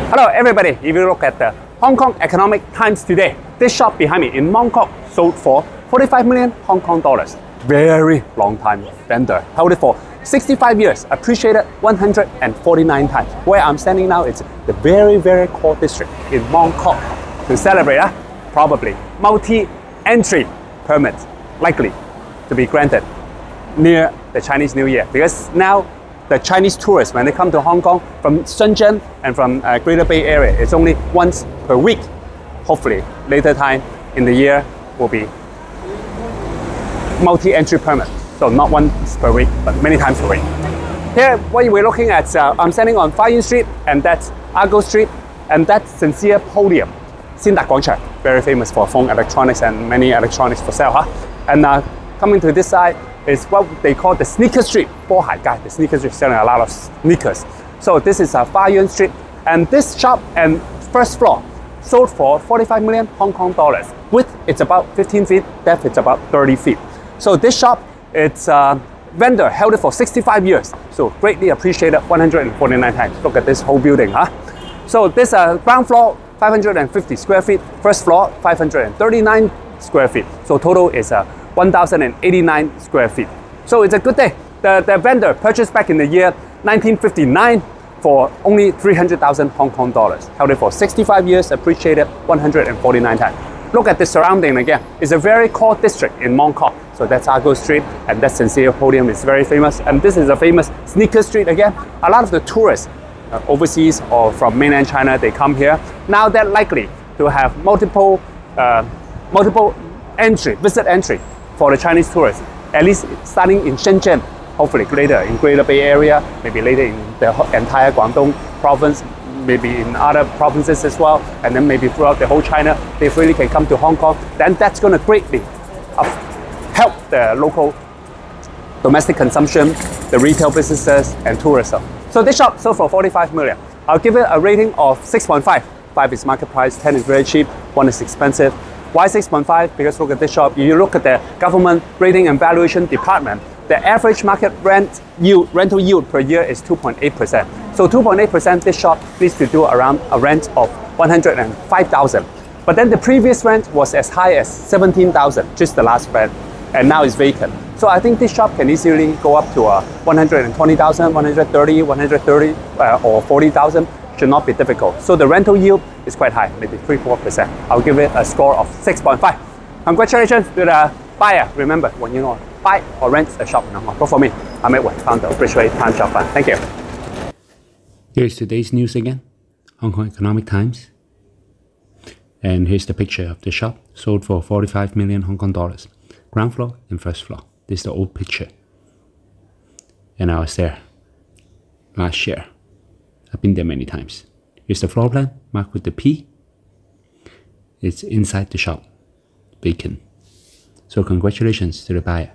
Hello everybody, if you look at the Hong Kong Economic Times today, this shop behind me in Mong Kok sold for 45 million Hong Kong dollars. Very long time vendor, held it for 65 years, appreciated 149 times. Where I'm standing now is the very core district in Mong Kok. To celebrate, probably multi-entry permit likely to be granted near the Chinese New Year, because now the Chinese tourists, when they come to Hong Kong from Shenzhen and from Greater Bay Area, it's only once per week. Hopefully, later time in the year will be multi-entry permit. So not once per week, but many times per week. Here, what we're looking at, I'm standing on Fa Yuen Street, and that's Argyle Street, and that's Sincere Podium. Guangchang, very famous for phone electronics and many electronics for sale. And coming to this side is what they call the sneaker street, Bohai Gai. The sneaker street selling a lot of sneakers. So this is Fa Yuen Street, and this shop and first floor sold for 45 million Hong Kong dollars. Width, it's about 15 feet, depth, it's about 30 feet. So this shop, it's vendor held it for 65 years. So greatly appreciated 149 times. Look at this whole building, So this ground floor, 550 square feet, first floor 539 square feet. So total is 1,089 square feet. So it's a good day. The vendor purchased back in the year 1959 for only 300,000 Hong Kong dollars. Held it for 65 years, appreciated 149 times. Look at the surrounding again. It's a very core district in Mong Kok. So that's Argyle Street, and that Sincere Podium is very famous. And this is a famous sneaker street again. A lot of the tourists overseas or from mainland China, they come here. Now they're likely to have multiple visit entry for the Chinese tourists, at least starting in Shenzhen, hopefully later in Greater Bay Area, maybe later in the entire Guangdong province, maybe in other provinces as well, and then maybe throughout the whole China, they really can come to Hong Kong. Then that's going to greatly help the local domestic consumption, the retail businesses, and tourism. So this shop sold for 45 million. I'll give it a rating of 6.5. 5 is market price, 10 is very cheap, 1 is expensive. Why 6.5? Because look at this shop, you look at the government rating and valuation department, the average market rental yield per year is 2.8%. So 2.8%, this shop needs to do around a rent of 105,000. But then the previous rent was as high as 17,000, just the last rent, and now it's vacant. So I think this shop can easily go up to 120,000, 130, or 40,000. Should not be difficult. So the rental yield is quite high, maybe 3-4%. I'll give it a score of 6.5. Congratulations to the buyer. Remember, when you buy or rent a shop in Hong Kong, go for me. I'm Yuen, founder of Bridgeway Time Shop Fund. Thank you. Here's today's news again, Hong Kong Economic Times. And here's the picture of the shop, sold for 45 million Hong Kong dollars. Ground floor and first floor. This is the old picture. And I was there last year. I've been there many times. Here's the floor plan, marked with the P. It's inside the shop, vacant. So congratulations to the buyer.